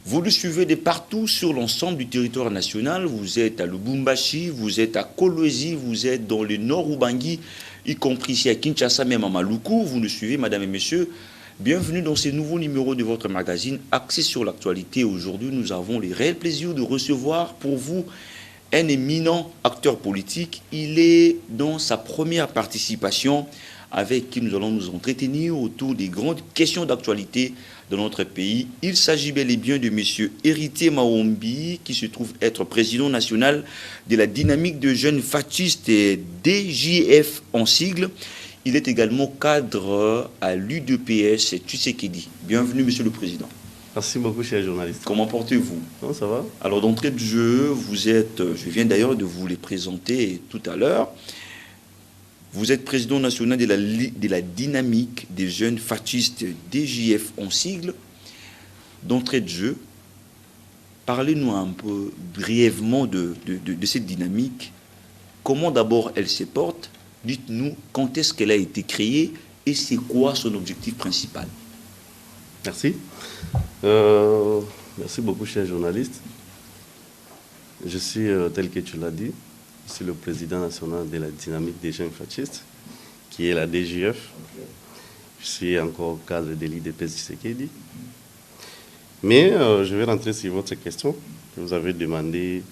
Vous le suivez de partout sur l'ensemble du territoire national. Vous êtes à Lubumbashi, vous êtes à Kolwezi, vous êtes dans le nord Ubangi, y compris ici à Kinshasa, même à Maluku. Vous le suivez, mesdames et messieurs. Bienvenue dans ce nouveau numéro de votre magazine axé sur l'actualité. Aujourd'hui, nous avons le réel plaisir de recevoir pour vous un éminent acteur politique. Il est dans sa première participation avec qui nous allons nous entretenir autour des grandes questions d'actualité de notre pays. Il s'agit bel et bien de M. Héritier Maombi, qui se trouve être président national de la dynamique de jeunes fascistes DJF en sigle. Il est également cadre à l'UDPS Tshisekedi. Bienvenue, Monsieur le Président. Merci beaucoup, cher journaliste. Comment portez-vous? Non, ça va. Alors, d'entrée de jeu, vous êtes, je viens d'ailleurs de vous les présenter tout à l'heure, vous êtes président national de la dynamique des jeunes fascistes DJF en sigle. D'entrée de jeu, parlez-nous un peu brièvement de cette dynamique. Comment d'abord elle se porte? Dites-nous quand est-ce qu'elle a été créée et c'est quoi son objectif principal? Merci. Merci beaucoup, cher journaliste. Je suis, tel que tu l'as dit, je suis le président national de la dynamique des jeunes fascistes, qui est la DJF. Je suis encore cadre de l'IDPS Tshisekedi. Mais je vais rentrer sur votre question. Vous avez demandé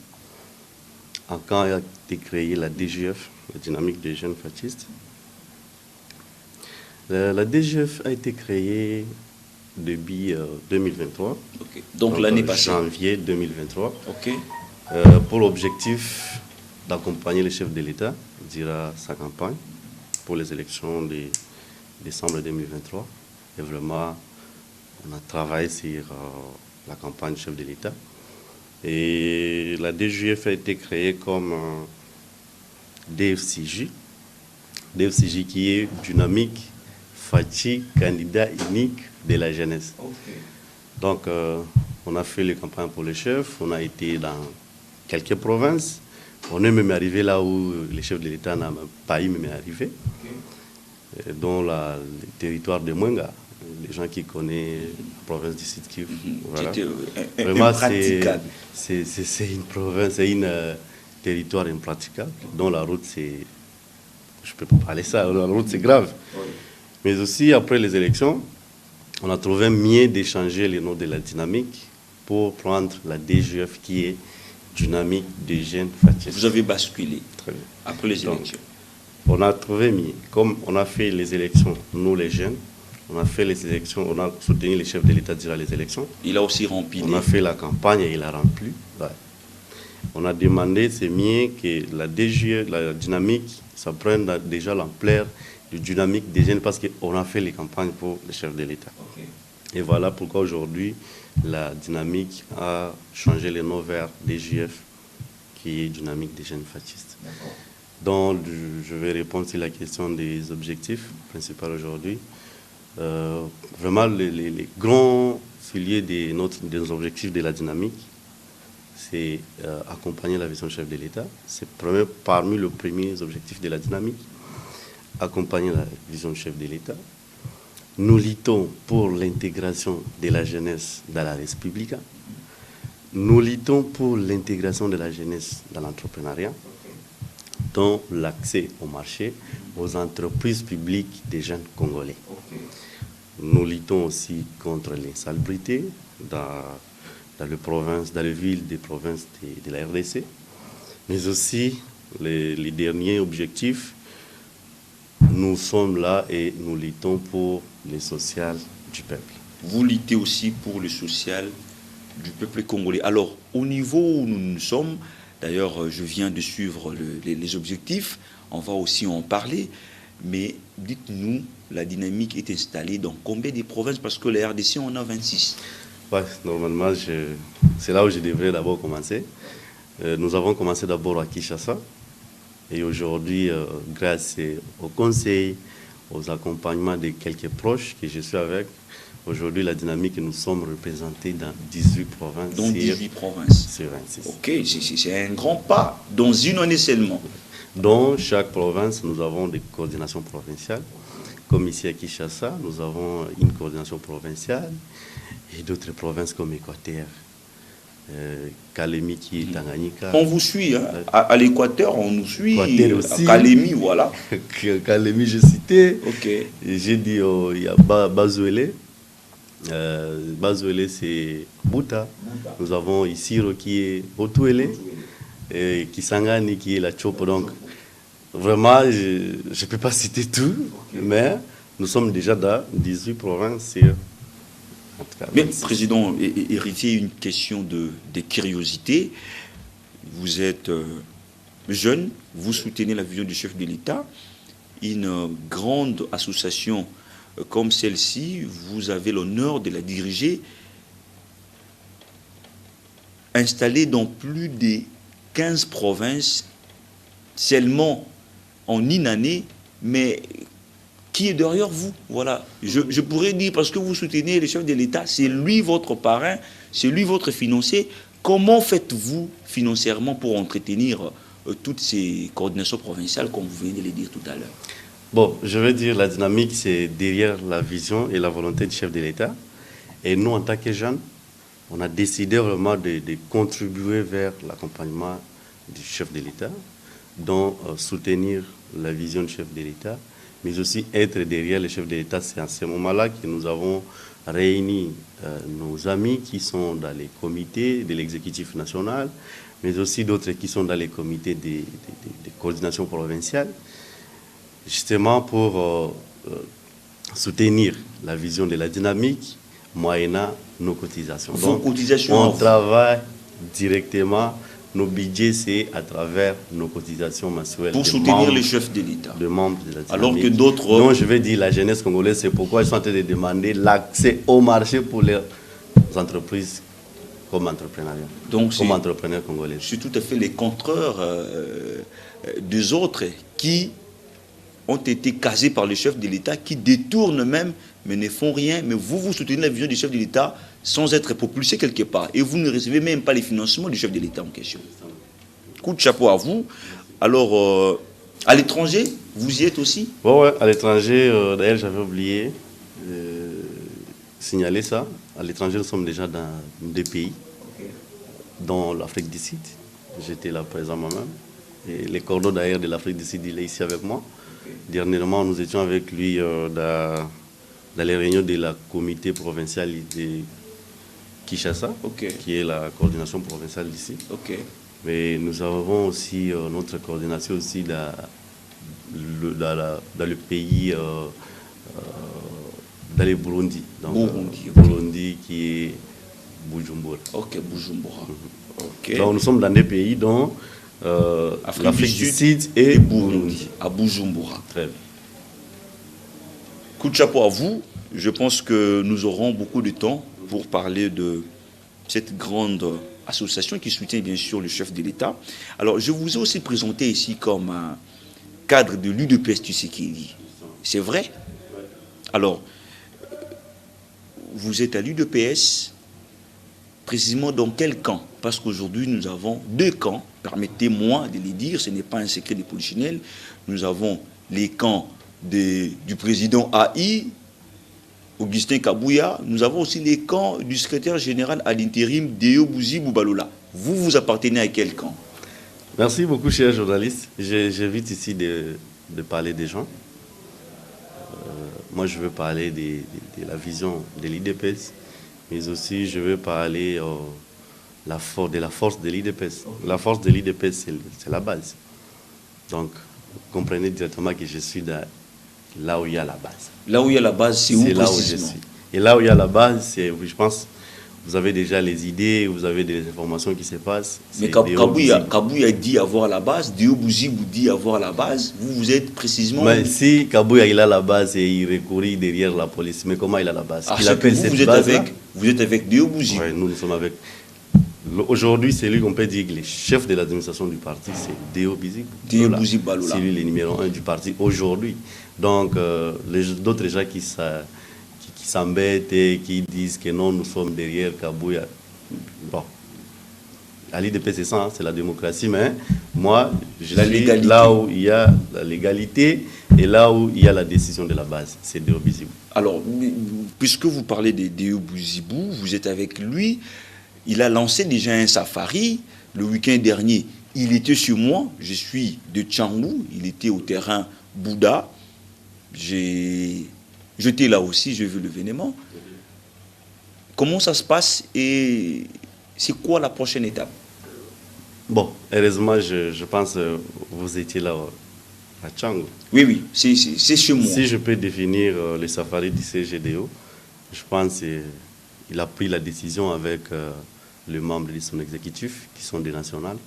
en quand a été créée la DJF, la dynamique des jeunes fascistes. La DGF a été créée depuis 2023. Okay. Donc l'année passée. Janvier 2023. Okay. Pour l'objectif d'accompagner le chef de l'État durant sa campagne pour les élections de décembre 2023. Et vraiment, on a travaillé sur la campagne du chef de l'État. Et la DGF a été créée comme DFCJ. DFCJ qui est dynamique, Fachi, candidat unique de la jeunesse. Okay. Donc, on a fait les campagnes pour le chef, on a été dans quelques provinces. On est même arrivé là où le chef de l'État n'a pas eu même arrivé, okay. Dont le territoire de Mwenga, les gens qui connaissent la province du Sud-Kivu. Voilà. Vraiment, c'est une province, c'est un territoire impraticable, dont la route, c'est... Je ne peux pas parler ça, la route, c'est grave. Oui. Mais aussi, après les élections, on a trouvé mieux d'échanger les noms de la dynamique pour prendre la DGF qui est dynamique des jeunes fascistes. Vous avez basculé. Très bien. Après les élections. On a trouvé mieux. Comme on a fait les élections, nous les jeunes, on a fait les élections, on a soutenu les chefs de l'État durant les élections. Il a aussi rempli. On a fait la campagne et il a rempli. Ouais. On a demandé, c'est mieux que la DGF, la dynamique, ça prenne déjà l'ampleur du dynamique des jeunes parce qu'on a fait les campagnes pour les chefs de l'État. Okay. Et voilà pourquoi aujourd'hui, la dynamique a changé le nom vers DGF, qui est dynamique des jeunes fascistes. Donc, je vais répondre sur la question des objectifs principaux aujourd'hui. Vraiment, les grands piliers des objectifs de la dynamique, c'est accompagner la vision chef de l'État. C'est parmi les premiers objectifs de la dynamique. Accompagner la vision chef de l'État. Nous luttons pour l'intégration de la jeunesse dans la République. Nous luttons pour l'intégration de la jeunesse dans l'entrepreneuriat, dont l'accès au marché, aux entreprises publiques des jeunes Congolais. Nous luttons aussi contre l'insalubrité dans les provinces, dans les villes des provinces de la RDC, mais aussi les derniers objectifs. Nous sommes là et nous luttons pour le social du peuple. Vous luttez aussi pour le social du peuple congolais. Alors, au niveau où nous sommes, d'ailleurs, je viens de suivre les objectifs, on va aussi en parler, mais dites-nous, la dynamique est installée dans combien de provinces? Parce que la RDC, on a 26. Ouais, normalement, c'est là où je devrais d'abord commencer. Nous avons commencé d'abord à Kinshasa. Et aujourd'hui, grâce au conseil, aux accompagnements de quelques proches que je suis avec, aujourd'hui, la dynamique, nous sommes représentés dans 18 provinces. Dans 18 provinces. Sur 26. Ok, c'est un grand pas, dans une année seulement. Dans chaque province, nous avons des coordinations provinciales. Comme ici à Kinshasa, nous avons une coordination provinciale. et d'autres provinces comme Équateur, Kalemi qui est Tanganyika. On vous suit, hein? À l'Équateur, on nous suit. Équateur aussi. À Kalemi, voilà. Kalemi, j'ai cité. Ok. J'ai dit, il y a Bazuele. Bazuele, c'est Bouta. Nous avons Isiro qui est Otuele. Et Kisangani qui est la Chopo. Donc, vraiment, je ne peux pas citer tout, mais nous sommes déjà dans 18 provinces. En tout cas, mais, Président, héritier, une question de curiosité. Vous êtes jeune, vous soutenez la vision du chef de l'État. Une grande association comme celle-ci, vous avez l'honneur de la diriger, installée dans plus de 15 provinces, seulement en une année, mais qui est derrière vous? Voilà. Je pourrais dire, parce que vous soutenez le chef de l'État, c'est lui votre parrain, c'est lui votre financier. Comment faites-vous financièrement pour entretenir toutes ces coordinations provinciales, comme vous venez de le dire tout à l'heure? Bon, je veux dire, la dynamique, c'est derrière la vision et la volonté du chef de l'État. Et nous, en tant que jeunes, on a décidé vraiment de contribuer vers l'accompagnement du chef de l'État, donc soutenir la vision du chef de l'État, mais aussi être derrière le chef de l'État. C'est à ce moment-là que nous avons réuni nos amis qui sont dans les comités de l'exécutif national, mais aussi d'autres qui sont dans les comités de coordination provinciale, justement pour soutenir la vision de la dynamique, moyennant nos cotisations. Vos cotisations, on travaille directement, nos budgets, c'est à travers nos cotisations mensuelles. Pour soutenir les chefs de l'État. De membres de la dynamique. Alors que d'autres... Non, je vais dire la jeunesse congolaise, c'est pourquoi ils sont en train de demander l'accès au marché pour les entreprises comme entrepreneuriat. Donc comme entrepreneurs congolais. C'est tout à fait les contreurs des autres qui ont été casés par le chef de l'État, qui détournent même, mais ne font rien. Mais vous soutenez la vision du chef de l'État sans être propulsé quelque part. Et vous ne recevez même pas les financements du chef de l'État en question. Coup de chapeau à vous. Alors, à l'étranger, vous y êtes aussi? Oui, à l'étranger, d'ailleurs, j'avais oublié de signaler ça. À l'étranger, nous sommes déjà dans des pays, dont l'Afrique du Sud. J'étais là présent moi-même. Et les cordons d'ailleurs de l'Afrique du Sud, il est ici avec moi. Dernièrement, nous étions avec lui dans les réunions de la comité provinciale de Kinshasa, qui est la coordination provinciale d'ici. Mais nous avons aussi notre coordination aussi dans le pays, dans le Burundi. Burundi qui est Bujumbura. Bujumbura. Donc nous sommes dans des pays dont l'Afrique du Sud et Burundi. À Bujumbura. Très bien. Coup de chapeau à vous. Je pense que nous aurons beaucoup de temps pour parler de cette grande association qui soutient bien sûr le chef de l'État. Alors, je vous ai aussi présenté ici comme un cadre de l'UDPS Tshisekedi. C'est vrai? Alors, vous êtes à l'UDPS, précisément dans quel camp? Parce qu'aujourd'hui, nous avons deux camps. Permettez-moi de les dire, ce n'est pas un secret de polichinelle. Nous avons les camps du président AI, Augustin Kabouya. Nous avons aussi les camps du secrétaire général à l'intérim, Deo Bouzi Boubalola. Vous appartenez à quel camp? Merci beaucoup, cher journaliste. J'évite ici de parler des gens. Moi, je veux parler de la vision de l'IDPS, mais aussi je veux parler de la force de l'IDPS. La force de l'IDPS, c'est la base. Donc, vous comprenez directement que je suis là où il y a la base. Là où il y a la base, c'est où là où je suis. Et là où il y a la base, c'est, je pense, vous avez déjà les idées, vous avez des informations qui se passent. Mais Kabouya dit avoir la base, Deo Bouzi vous dit avoir la base. Vous êtes précisément... Mais si Kabouya il a la base et il recourit derrière la police, mais comment il a la base? Il appelle cette base-là. Vous êtes avec Deo Bouzi. Oui, nous sommes avec... Aujourd'hui, c'est lui qu'on peut dire que le chef de l'administration du parti, c'est Deo Bouzi Balola. C'est lui le numéro 1 du parti aujourd'hui. Donc, d'autres gens qui s'embêtent et qui disent que non, nous sommes derrière Kabouya. Bon, à l'IDP, c'est ça, c'est la démocratie, mais moi, je suis là où il y a la légalité Et là où il y a la décision de la base, c'est Deo Buzibou. Alors, puisque vous parlez de Deo Buzibou, vous êtes avec lui, il a lancé déjà un safari le week-end dernier. Il était chez moi, je suis de Tchangou, il était au terrain Bouddha. J'étais là aussi, j'ai vu l'événement. Comment ça se passe et c'est quoi la prochaine étape? Bon, heureusement, je pense que vous étiez là à Tchangou. Oui, c'est chez moi. Si je peux définir le safari du CGDO, je pense qu'il a pris la décision avec les membres de son exécutif, qui sont des nationales,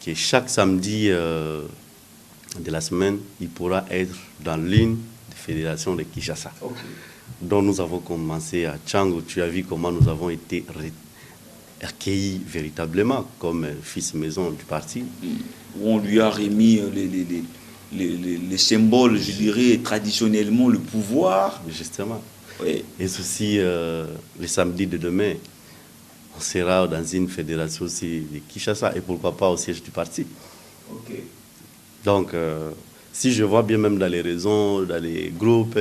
que chaque samedi de la semaine, il pourra être dans l'une des fédérations de Kinshasa. Okay. Donc nous avons commencé à Tchangou. Tu as vu comment nous avons été accueillis véritablement comme fils maison du parti. Où on lui a remis les symboles, je dirais, traditionnellement, le pouvoir. Justement. Oui. Et ceci, le samedi de demain, on sera dans une fédération aussi de Kinshasa et pourquoi pas au siège du parti. Okay. Donc, si je vois bien même dans les réseaux, dans les groupes,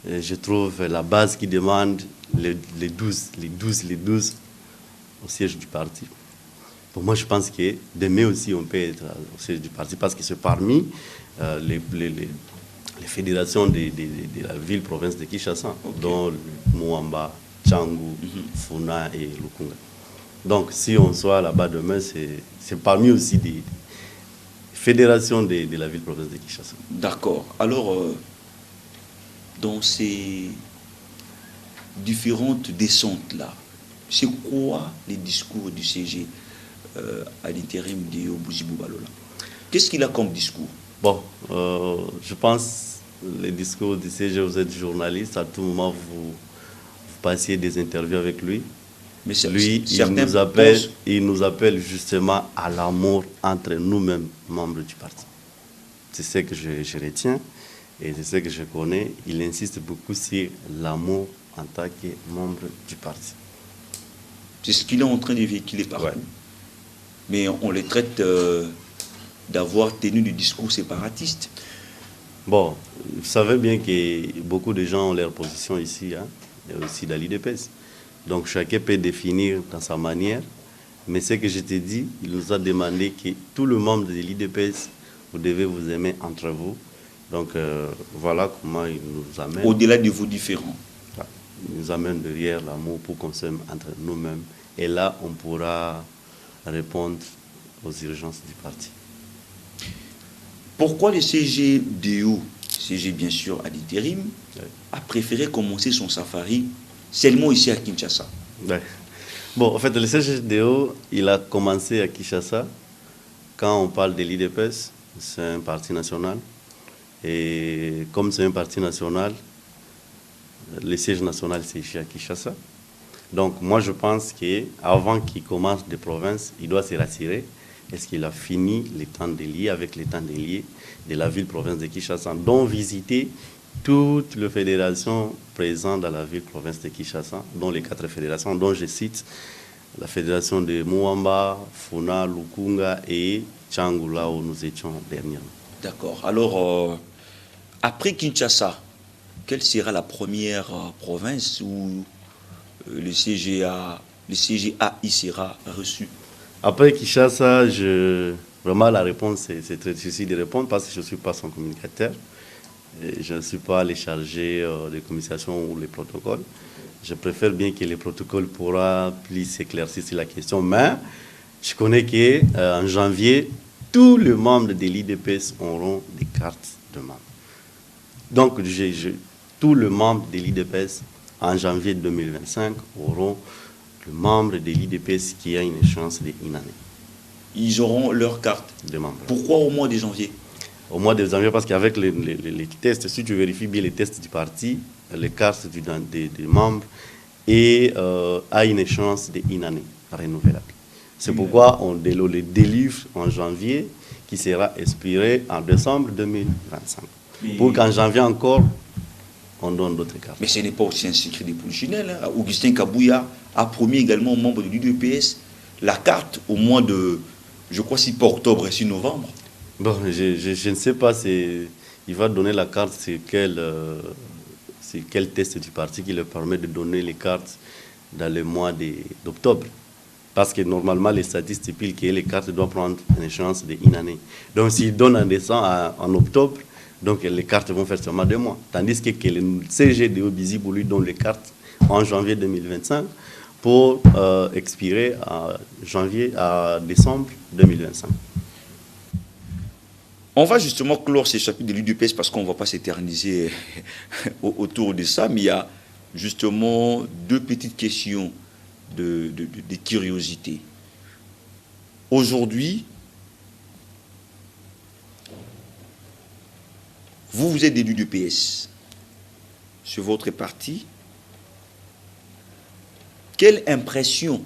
je trouve la base qui demande les 12 au siège du parti. Pour moi, je pense que demain aussi, on peut être au siège du parti parce que c'est parmi les fédérations de la ville-province de Kinshasa, okay, dont Mouamba, Tchangou, Funa et Lukunga. Donc, si on soit là-bas demain, c'est parmi aussi des fédérations de la ville-province de Kinshasa. D'accord. Alors, dans ces différentes descentes-là, c'est quoi les discours du CG à l'intérim de Buzibou Balola? Qu'est-ce qu'il a comme discours? Bon, je pense les discours du CG, vous êtes journaliste, à tout moment vous passiez des interviews avec lui. Mais lui, il nous appelle justement à l'amour entre nous-mêmes, membres du parti. C'est ce que je retiens et c'est ce que je connais. Il insiste beaucoup sur l'amour en tant que membre du parti. C'est ce qu'il est en train de véhiculer partout. Ouais. Mais on les traite d'avoir tenu du discours séparatiste. Bon, vous savez bien que beaucoup de gens ont leur position ici, hein, et aussi dans l'IDPS. Donc chacun peut définir dans sa manière. Mais ce que je te dis, il nous a demandé que tout le membre de l'IDPS, vous devez vous aimer entre vous. Donc voilà comment il nous amène. Au-delà de vos différends. Il nous amène derrière l'amour pour qu'on s'aime entre nous-mêmes. Et là, on pourra répondre aux urgences du parti. Pourquoi le CGDO, CG bien sûr à l'intérim, a préféré commencer son safari seulement ici à Kinshasa? Ouais. Bon, en fait, le CGDO, il a commencé à Kinshasa. Quand on parle de l'IDPS, c'est un parti national. Et comme c'est un parti national, le siège national, c'est ici à Kinshasa. Donc, moi, je pense qu'avant qu'il commence des provinces, il doit se rassurer. Est-ce qu'il a fini les temps déliés avec les temps déliés de la ville-province de Kinshasa, dont visiter toutes les fédérations présentes dans la ville-province de Kinshasa, dont les 4 fédérations, dont je cite la fédération de Mouamba, Funa, Lukunga et Tchangou, là où nous étions dernièrement. D'accord. Alors, après Kinshasa, quelle sera la première province où le CGA y sera reçu? Après Kinshasa, vraiment la réponse, c'est très difficile de répondre parce que je ne suis pas son communicateur. Et je ne suis pas allé charger des communications ou les protocoles. Je préfère bien que les protocoles pourra plus s'éclaircir sur la question. Mais je connais qu'en janvier, tous les membres de l'IDPS auront des cartes de membres. Donc, tous les membres de l'IDPS en janvier 2025 auront le membre de l'IDPS qui a une échéance d'une année. Ils auront leur carte de membre. Pourquoi au mois de janvier? Au mois de janvier, parce qu'avec les tests, si tu vérifies bien les tests du parti, les cartes des membres et a une échéance d'une année renouvelable. C'est pourquoi on les délivre en janvier, qui sera expiré en décembre 2025. Pour qu'en janvier encore, on donne d'autres cartes. Mais ce n'est pas aussi un secret de polichinelle. Hein. Augustin Kabouya a promis également aux membres de l'UDPS la carte au mois de, je crois, si pas octobre et si novembre. Bon, je ne sais pas, il va donner la carte sur quel test du parti qui leur permet de donner les cartes dans le mois d'octobre. Parce que normalement, les statistiques stipulent que les cartes doivent prendre une échéance d'une année. Donc, s'ils donnent en décembre, en octobre, donc les cartes vont faire seulement 2 mois. Tandis que le CGDO Bizibou lui donne les cartes en janvier 2025 pour expirer à décembre 2025. On va justement clore ces chapitres de l'UDPS parce qu'on ne va pas s'éterniser autour de ça, mais il y a justement 2 petites questions de curiosité. Aujourd'hui, vous êtes de l'UDPS, c'est votre parti. Quelle impression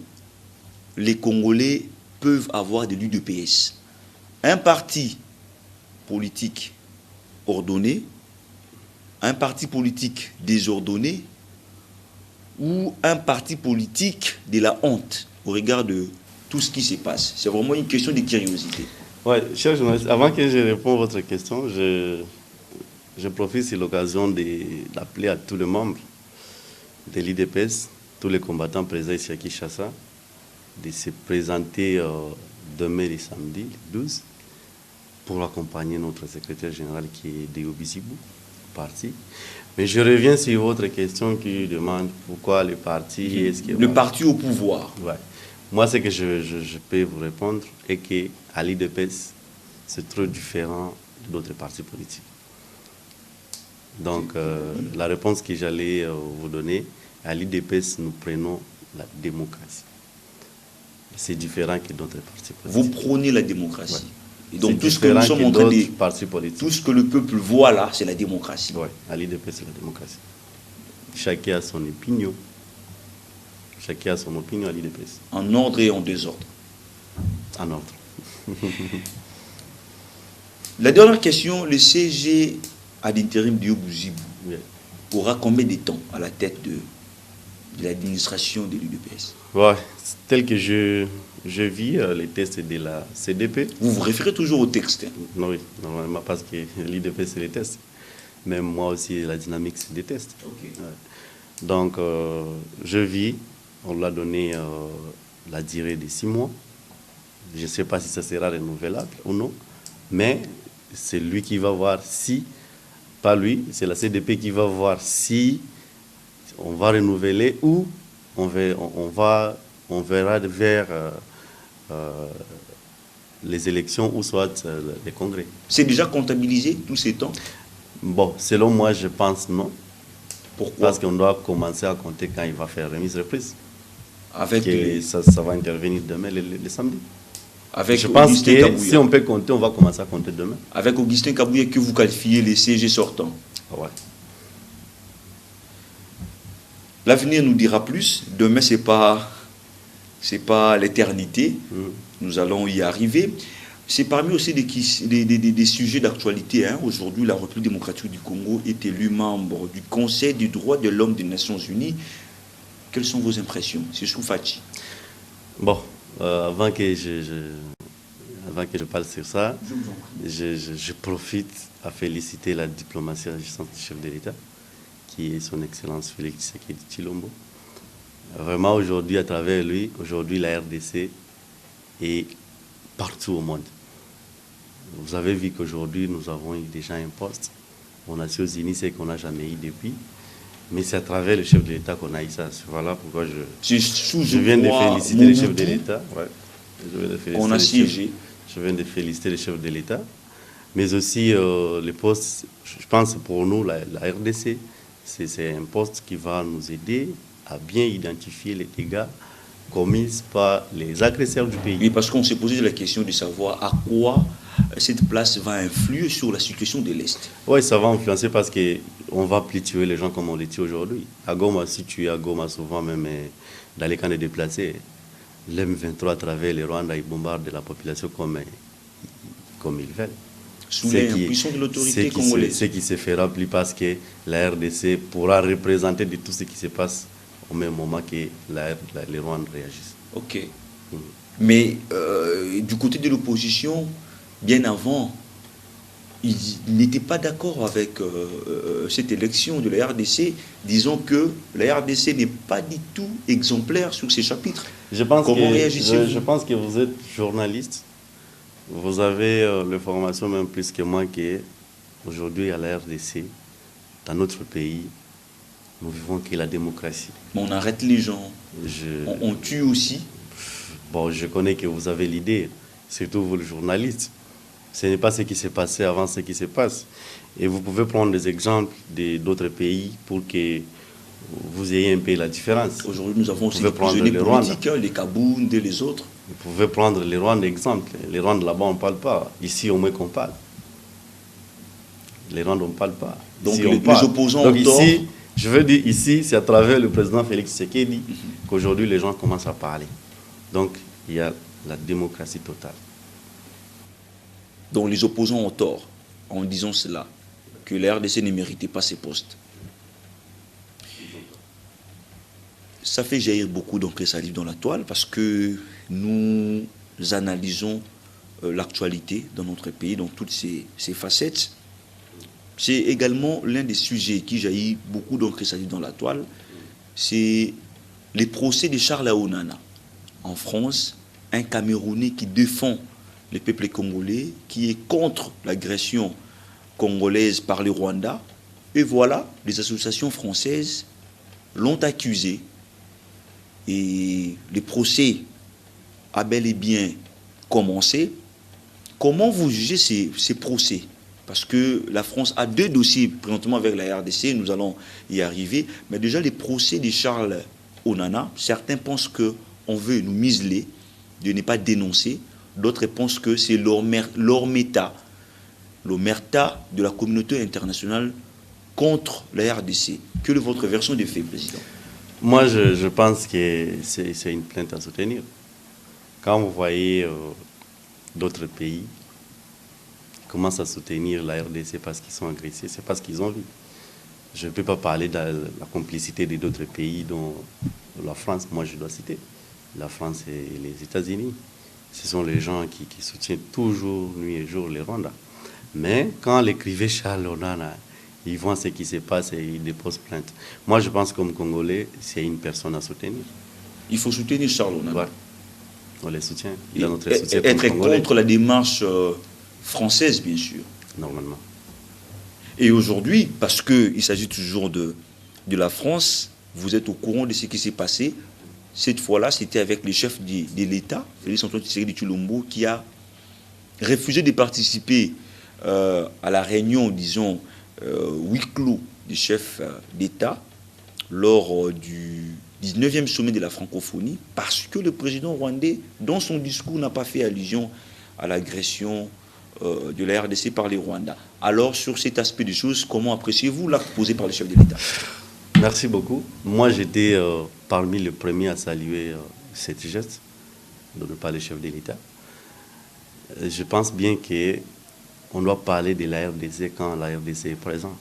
les Congolais peuvent avoir de l'UDPS? Un parti politique ordonné, un parti politique désordonné ou un parti politique de la honte au regard de tout ce qui se passe? C'est vraiment une question de curiosité. Oui, cher journaliste, avant que je réponde à votre question, je profite de l'occasion d'appeler à tous les membres de l'IDPS, tous les combattants présents ici à Kinshasa, de se présenter demain et samedi, le 12, pour accompagner notre secrétaire général qui est Déo Bizibou, parti. Mais je reviens sur votre question qui demande pourquoi le parti est-ce que... Le parti au pouvoir. Ouais. Moi, ce que je peux vous répondre est qu'à l'IDPS, c'est trop différent d'autres partis politiques. Donc, la réponse que j'allais vous donner, à l'IDPS, nous prenons la démocratie. C'est différent que d'autres partis politiques. Vous prônez la démocratie. Ouais. Et donc tout ce que nous sommes en train de... partis politiques. Tout ce que le peuple voit là, c'est la démocratie. Oui, à l'IDPS, c'est la démocratie. Chacun a son opinion. Chacun a son opinion à l'IDPS. En ordre et en désordre. En ordre. La dernière question, le CG à l'intérim Déo Bizibou aura combien de temps à la tête de l'administration de l'UDPS? Ouais, tel que je vis les tests de la CDP. Vous vous référez toujours au texte? Non, oui, normalement, parce que l'IDPS, c'est les tests. Même moi aussi, la dynamique, c'est des tests. Okay. Ouais. Donc, je vis, on l'a donné la durée de 6 mois. Je ne sais pas si ça sera renouvelable ou non, mais c'est lui qui va voir si, pas lui, c'est la CDP qui va voir si on va renouveler ou on verra vers les élections ou soit les congrès. C'est déjà comptabilisé tous ces temps? Bon, selon moi, je pense non. Pourquoi? Parce qu'on doit commencer à compter quand il va faire remise-reprise. Avec ça va intervenir demain, le samedi. Avec je pense Augustin que Kabouya. Si on peut compter, on va commencer à compter demain. Avec Augustin Kabouya que vous qualifiez les CG sortants. Ouais. L'avenir nous dira plus. Demain, c'est pas l'éternité. Nous allons y arriver. C'est parmi aussi des sujets d'actualité. Hein. Aujourd'hui, la République démocratique du Congo est élue membre du Conseil des droits de l'homme des Nations Unies. Quelles sont vos impressions? C'est Soufachi. Bon, avant que je parle sur ça, je profite à féliciter la diplomatie régissante du chef de l'État, qui est son Excellence Félix Tshisekedi Tshilombo. Vraiment, aujourd'hui, à travers lui, aujourd'hui, la RDC est partout au monde. Vous avez vu qu'aujourd'hui, nous avons déjà un poste aux Nations Unies, c'est qu'on n'a jamais eu depuis. Mais c'est à travers le chef de l'État qu'on a eu ça. Voilà pourquoi je viens de féliciter le chef de l'État. Ouais. On a siégé. Je viens de féliciter le chef de l'État. Mais aussi, les postes, je pense pour nous, la RDC, c'est un poste qui va nous aider à bien identifier les dégâts commis par les agresseurs du pays. Oui, parce qu'on s'est posé la question de savoir à quoi cette place va influer sur la situation de l'Est. Oui, ça va influencer parce qu'on va plus tuer les gens comme on les tue aujourd'hui. À Goma, si tu es à Goma, souvent même dans les camps de déplacés, l'M23 à travers les Rwandais, ils bombardent la population comme ils veulent. Sous l'impulsion de l'autorité congolaise. Ce qui se fera plus parce que la RDC pourra représenter de tout ce qui se passe au même moment que les Rwandais réagissent. Ok. Mais du côté de l'opposition, bien avant, ils n'étaient pas d'accord avec cette élection de la RDC, disant que la RDC n'est pas du tout exemplaire sur ces chapitres. Comment réagissez-vous? Je pense que vous êtes journaliste. Vous avez l'information même plus que moi qu'aujourd'hui à la RDC, dans notre pays, nous vivons que la démocratie. Mais on arrête les gens, on tue aussi. Bon, je connais que vous avez l'idée, surtout vous le journaliste. Ce n'est pas ce qui s'est passé avant ce qui se passe. Et vous pouvez prendre des exemples d'autres pays pour que vous ayez un peu la différence. Aujourd'hui, nous avons aussi des prisonniers politiques, les Kabound et les autres. Vous pouvez prendre les Rwandais d'exemple. Les Rwandais là-bas, on ne parle pas. Ici, au moins qu'on parle. Les Rwandais, on ne parle pas. Donc ici, les opposants Donc ont tort. ici, je veux dire, ici, c'est à travers le président Félix Tshisekedi qu'aujourd'hui les gens commencent à parler. Donc, il y a la démocratie totale. Donc les opposants ont tort en disant cela, que la RDC ne méritait pas ces postes. Ça fait jaillir beaucoup d'encre salive dans la toile parce que nous analysons l'actualité dans notre pays, dans toutes ses facettes. C'est également l'un des sujets qui jaillit beaucoup d'encre salive dans la toile, c'est les procès de Charles Aonana. En France, un Camerounais qui défend le peuple congolais, qui est contre l'agression congolaise par le Rwanda. Et voilà, les associations françaises l'ont accusé. Et le procès a bel et bien commencé. Comment vous jugez ces procès? Parce que la France a 2 dossiers présentement avec la RDC, nous allons y arriver. Mais déjà, les procès de Charles Aonana, certains pensent qu'on veut nous museler, de ne pas dénoncer. D'autres pensent que c'est l'omerta de la communauté internationale contre la RDC. Quelle est votre version des faits, Président? Moi, je pense que c'est une plainte à soutenir. Quand vous voyez d'autres pays qui commencent à soutenir la RDC parce qu'ils sont agressés, c'est parce qu'ils ont vu. Je ne peux pas parler de la complicité d'autres pays, dont la France, moi je dois citer. La France et les États-Unis. Ce sont les gens qui soutiennent toujours, nuit et jour, les Rwandais. Mais quand l'écrivain Charles Aonana, ils voient ce qui se passe et ils déposent plainte. Moi, je pense comme Congolais, c'est une personne à soutenir. Il faut soutenir Charles Aonana. Ouais. On les soutient. Il a notre soutien. Être contre la démarche française, bien sûr. Normalement. Et aujourd'hui, parce qu'il s'agit toujours de la France, vous êtes au courant de ce qui s'est passé. Cette fois-là, c'était avec le chef de l'État, Félix Antoine Tshisekedi Tshilombo, qui a refusé de participer à la réunion, disons, huis clos du chef d'État lors du 19e sommet de la francophonie, parce que le président rwandais, dans son discours, n'a pas fait allusion à l'agression de la RDC par les Rwandais. Alors, sur cet aspect des choses, comment appréciez-vous l'acte posé par le chef de l'État? Merci beaucoup. Moi, j'étais parmi les premiers à saluer cette geste donnée par le chef de l'État. Je pense bien qu'on doit parler de la RDC quand la RDC est présente.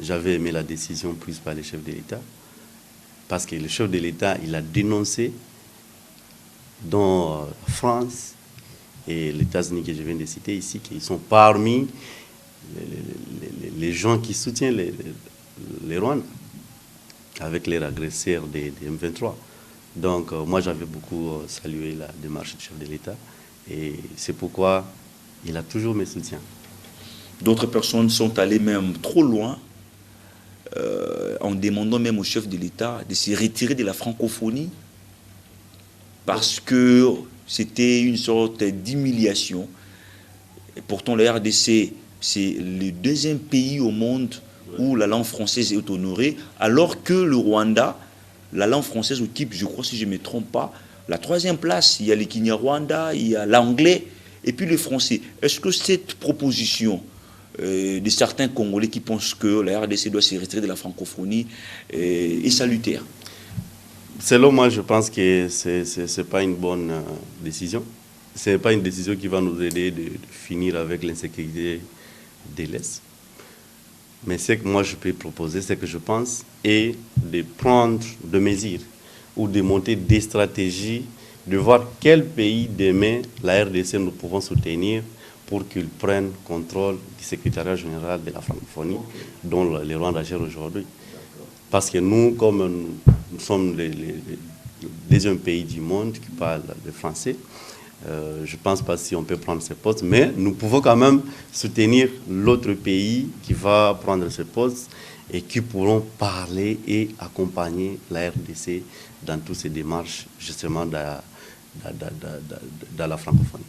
J'avais aimé la décision prise par le chef de l'État parce que le chef de l'État, il a dénoncé dans la France et les États-Unis que je viens de citer ici, qu'ils sont parmi les gens qui soutiennent les Rwandais avec les agresseurs des M23. Donc, moi, j'avais beaucoup salué la démarche du chef de l'État et c'est pourquoi il a toujours mes soutiens. D'autres personnes sont allées même trop loin en demandant même au chef de l'État de se retirer de la francophonie parce que c'était une sorte d'humiliation. Pourtant, la RDC, c'est le 2e pays au monde où la langue française est honorée, alors que le Rwanda, la langue française occupe, je crois si je ne me trompe pas, la 3e place. Il y a le Kinyarwanda, il y a l'anglais, et puis le français. Est-ce que cette proposition de certains Congolais qui pensent que la RDC doit se retirer de la francophonie est salutaire? Selon moi, je pense que ce n'est pas une bonne décision. Ce n'est pas une décision qui va nous aider de finir avec l'insécurité de l'Est. Mais ce que moi je peux proposer, c'est que je pense, est de prendre des mesures ou de monter des stratégies, de voir quel pays demain la RDC nous pouvons soutenir pour qu'ils prennent contrôle du secrétariat général de la francophonie, dont les Rwandais gèrent aujourd'hui. Parce que nous, comme nous sommes les deuxième pays du monde qui parle le français, je ne pense pas si on peut prendre ce poste, mais nous pouvons quand même soutenir l'autre pays qui va prendre ce poste et qui pourront parler et accompagner la RDC dans toutes ces démarches, justement, dans la francophonie.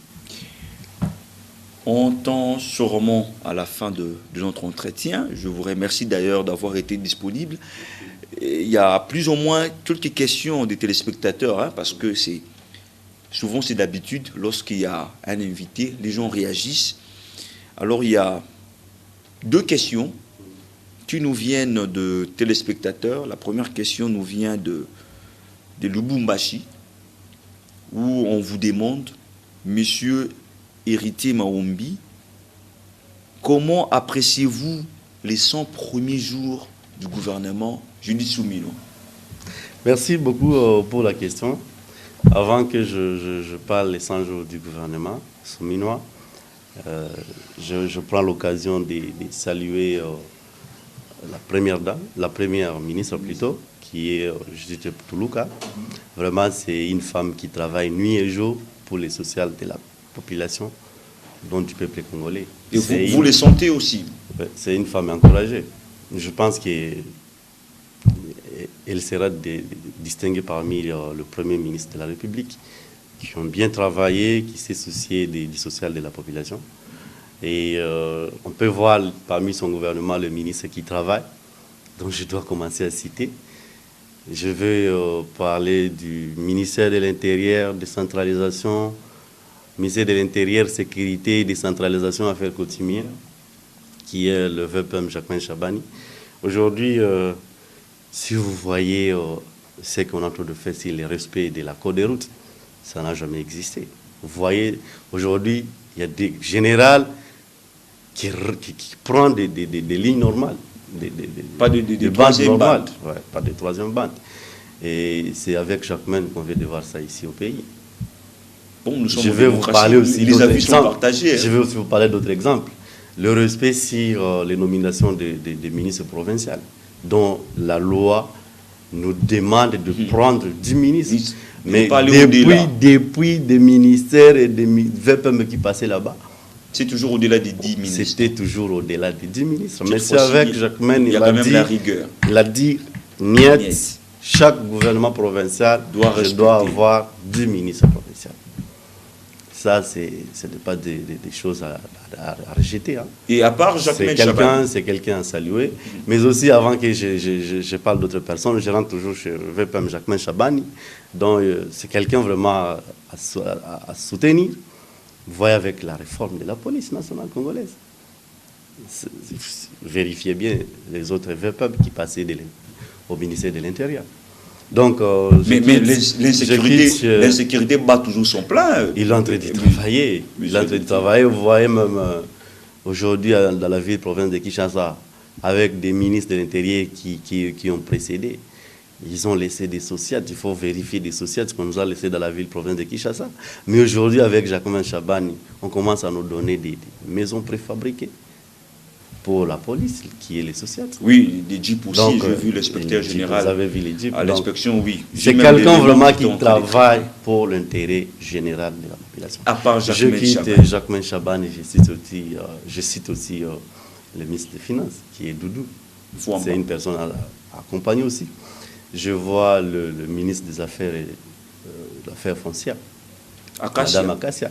On tend sûrement à la fin de notre entretien. Je vous remercie d'ailleurs d'avoir été disponible. Il y a plus ou moins quelques questions des téléspectateurs, hein, parce que souvent c'est d'habitude, lorsqu'il y a un invité, les gens réagissent. Alors il y a 2 questions qui nous viennent de téléspectateurs. La première question nous vient de Lubumbashi, où on vous demande, Monsieur Héritier Maombi, comment appréciez-vous les 100 premiers jours du gouvernement Judith Suminwa? Merci beaucoup pour la question. Avant que je parle les 100 jours du gouvernement Suminwa, je prends l'occasion de saluer la première dame, la première ministre plutôt, qui est Judith Toulouka. Vraiment, c'est une femme qui travaille nuit et jour pour les sociales de la population, dont du peuple congolais. Et vous les sentez aussi? C'est une femme encouragée. Je pense qu'elle sera distinguée parmi le Premier ministre de la République, qui ont bien travaillé, qui s'est soucié du social de la population. Et on peut voir parmi son gouvernement le ministre qui travaille, dont je dois commencer à citer. Je vais parler du ministère de l'Intérieur, décentralisation, ministère de l'Intérieur, sécurité, décentralisation, affaires coutumières, qui est le VPM Jacquemin Chabani. Aujourd'hui, si vous voyez ce qu'on est en train de faire, c'est le respect de la code des routes. Ça n'a jamais existé. Vous voyez, aujourd'hui, il y a des généraux qui prennent des lignes normales. Pas de troisième bande. Ouais, pas de troisième bande. Et c'est avec Jacquemin qu'on vient de voir ça ici au pays. Bon, nous sommes je vais vous parler aussi les avis exemples. Sont partagés. Je vais aussi vous parler d'autres exemples. Le respect sur les nominations des ministres provinciaux, dont la loi nous demande de prendre 10 ministres. Mais depuis des ministères et des VPM qui passaient là-bas, c'est toujours au-delà des 10 ministres. C'était toujours au-delà des 10 ministres. Mais c'est avec Jacquemin, il y a quand même la rigueur. Il a dit, niet, chaque gouvernement provincial doit avoir 10 ministres provinciaux. Ça, ce n'est pas des choses à rejeter. Hein. Et à part Jacquemin Chabani, c'est quelqu'un à saluer. Mais aussi, avant que je parle d'autres personnes, je rentre toujours chez VPM Jacquemin Chabani. Donc, c'est quelqu'un vraiment à soutenir. Vous voyez avec la réforme de la police nationale congolaise. Vérifiez bien les autres VPM qui passaient au ministère de l'Intérieur. Donc, mais l'insécurité bat toujours son plein. Il est en train de travailler. Il est en train de travailler. Vous voyez même aujourd'hui dans la ville province de Kinshasa, avec des ministres de l'Intérieur qui ont précédé. Ils ont laissé des sociétés. Il faut vérifier des sociétés qu'on nous a laissées dans la ville province de Kinshasa. Mais aujourd'hui, avec Jacquemin Chabani, on commence à nous donner des maisons préfabriquées pour la police, qui est les sociétés. Oui, des jeeps aussi, j'ai vu l'inspecteur général. Vous avez vu les jeeps. À l'inspection, oui. C'est quelqu'un vraiment qui travaille pour l'intérêt général de la population. À part Jacquemin Chabani. Je quitte Jacquemin Chabani, je cite aussi le ministre des Finances, qui est Doudou. C'est une personne à accompagner aussi. Je vois le ministre des Affaires foncières, Madame Akassia.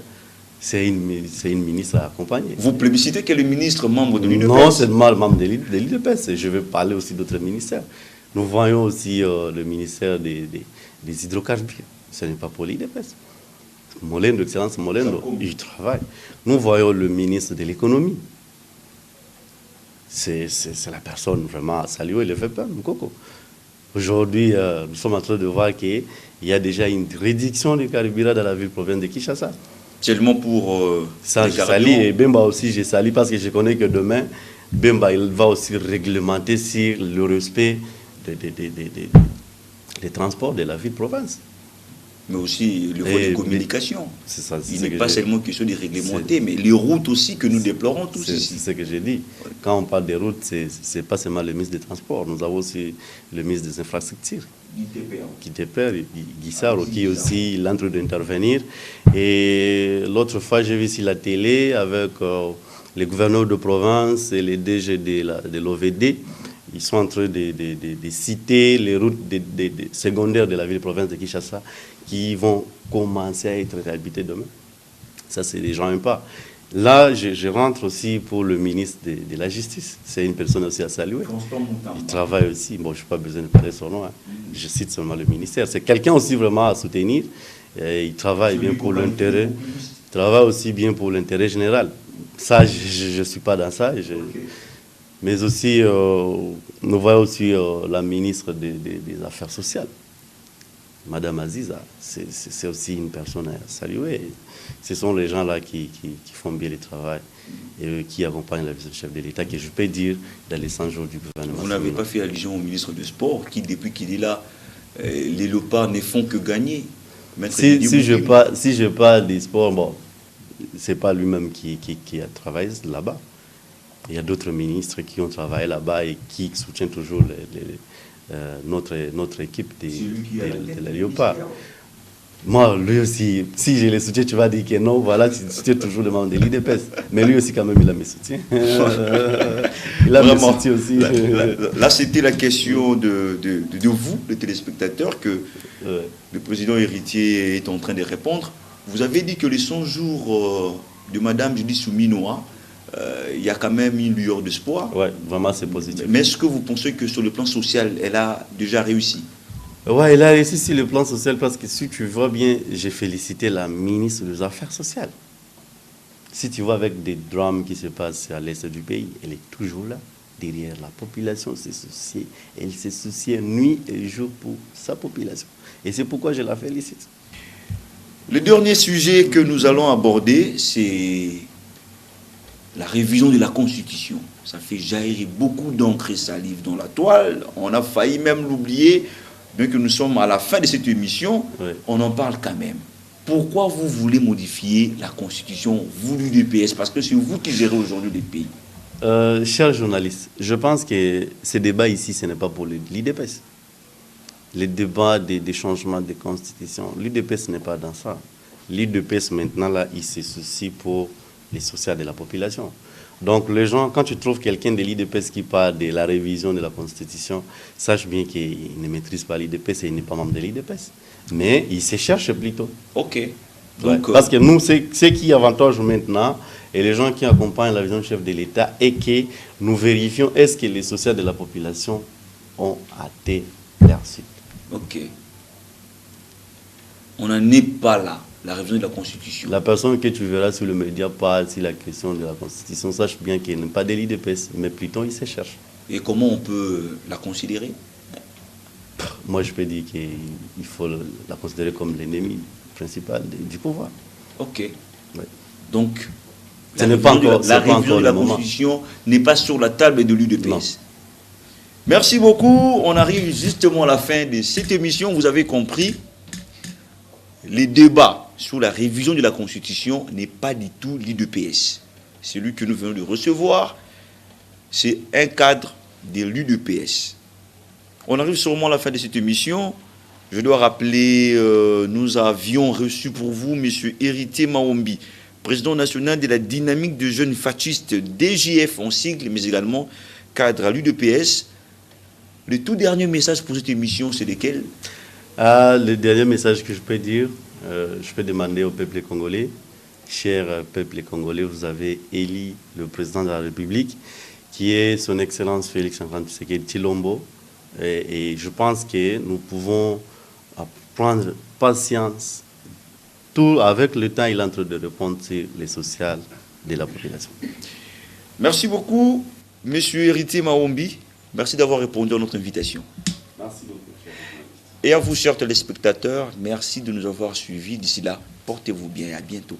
C'est une ministre à accompagner. Vous plébiscitez quel est le ministre membre de l'UDPS? Non, c'est le membre de l'UDPS. Je vais parler aussi d'autres ministères. Nous voyons aussi le ministère des hydrocarbures. Ce n'est pas pour l'UDPS. Molendo, Excellence Molendo, il travaille. Nous voyons le ministre de l'économie. C'est la personne vraiment à saluer, le VPM, Mukoko. Aujourd'hui, nous sommes en train de voir qu'il y a déjà une réduction du carburant dans la ville province de Kinshasa. Seulement pour ça, je salue. Et Bemba aussi, je salue parce que je connais que demain, Bemba, il va aussi réglementer sur le respect des transports de la ville province. Mais aussi le volet de communication. C'est ça, il n'est pas seulement question de réglementer, mais les routes aussi que nous déplorons tous ici. C'est ce que j'ai dit. Quand on parle des routes, ce n'est pas seulement le ministre des Transports. Nous avons aussi le ministre des Infrastructures. Qui Guissaro, qui aussi l'entre d'intervenir. Et l'autre fois, j'ai vu sur la télé avec les gouverneurs de province et les DG de l'OVD. Ils sont en train de citer les routes secondaires de la ville-province de Kinshasa qui vont commencer à être réhabilitées demain. Ça, c'est des gens un pas. Là, je rentre aussi pour le ministre de la Justice. C'est une personne aussi à saluer. Il travaille aussi. Bon, je n'ai pas besoin de parler son nom. Hein. Je cite seulement le ministère. C'est quelqu'un aussi vraiment à soutenir. Et il travaille bien pour l'intérêt. Il travaille aussi bien pour l'intérêt général. Ça, je ne suis pas dans ça. Mais aussi, nous voyons aussi la ministre des Affaires sociales, Madame Aziza. C'est aussi une personne à saluer. Ce sont les gens-là qui font bien le travail et qui accompagnent la vice-chef de l'État, que je peux dire dans les 100 jours du gouvernement. Vous n'avez pas fait allusion au ministre du Sport qui, depuis qu'il est là, les Léopards ne font que gagner. Si je parle des sports, bon, ce n'est pas lui-même qui a travaillé là-bas. Il y a d'autres ministres qui ont travaillé là-bas et qui soutiennent toujours notre équipe de la Léopard. Moi, lui aussi, si je le soutiens, tu vas dire que non, voilà, tu soutiens toujours le membre de l'IDPS. Mais lui aussi, quand même, il a mes soutiens. Il a mes soutiens aussi. Là, c'était la question de vous, les téléspectateurs, que le président héritier est en train de répondre. Vous avez dit que les 100 jours de Mme Judith Souminoa, il y a quand même une lueur d'espoir. Oui, vraiment, c'est positif. Mais est-ce que vous pensez que sur le plan social, elle a déjà réussi? Oui, elle a réussi sur le plan social parce que si tu vois bien, j'ai félicité la ministre des Affaires sociales. Si tu vois avec des drames qui se passent à l'est du pays, elle est toujours là, derrière la population. Elle se soucie nuit et jour pour sa population. Et c'est pourquoi je la félicite. Le dernier sujet que nous allons aborder, c'est la révision de la Constitution. Ça fait jaillir beaucoup d'encre et salive dans la toile. On a failli même l'oublier. Bien que nous sommes à la fin de cette émission, on en parle quand même. Pourquoi vous voulez modifier la Constitution, vous l'UDPS? Parce que c'est vous qui gérez aujourd'hui le pays. Chers journalistes, je pense que ce débat ici, ce n'est pas pour l'UDPS. Les débats des changements de Constitution, l'UDPS n'est pas dans ça. L'UDPS, maintenant, là, il se soucie pour les sociales de la population. Donc, les gens, quand tu trouves quelqu'un de l'IDPS qui parle de la révision de la Constitution, sache bien qu'il ne maîtrise pas l'IDPS et il n'est pas membre de l'IDPS. Mais il se cherche plutôt. OK. Donc, parce que nous, c'est ce qui avantage maintenant, et les gens qui accompagnent la vision du chef de l'État, et que nous vérifions est-ce que les sociales de la population ont atteint leur cible. OK. On n'en est pas là. La révision de la Constitution. La personne que tu verras sur le média parle sur la question de la Constitution, sache bien qu'elle n'est pas de l'IDPS, mais plutôt il se cherche. Et comment on peut la considérer? Moi, je peux dire qu'il faut la considérer comme l'ennemi principal du pouvoir. OK. Ouais. Donc, la révision de la Constitution n'est pas sur la table de l'UDPS. Merci beaucoup. On arrive justement à la fin de cette émission. Vous avez compris, les débats sur la révision de la Constitution n'est pas du tout l'UDPS. Celui que nous venons de recevoir, c'est un cadre de l'UDPS. On arrive sûrement à la fin de cette émission. Je dois rappeler, nous avions reçu pour vous M. Héritier Maombi, président national de la dynamique de jeunes fascistes DJF en sigle, mais également cadre à l'UDPS. Le tout dernier message pour cette émission, c'est lequel? Le dernier message que je peux dire, je peux demander au peuple congolais, cher peuple congolais, vous avez élu le président de la République, qui est son Excellence Félix Antoine Tshisekedi Tshilombo. Et je pense que nous pouvons prendre patience. Tout avec le temps, il est en train de répondre sur les sociales de la population. Merci beaucoup, M. Héritier Maombi. Merci d'avoir répondu à notre invitation. Merci beaucoup. Et à vous, chers téléspectateurs, merci de nous avoir suivis. D'ici là, portez-vous bien et à bientôt.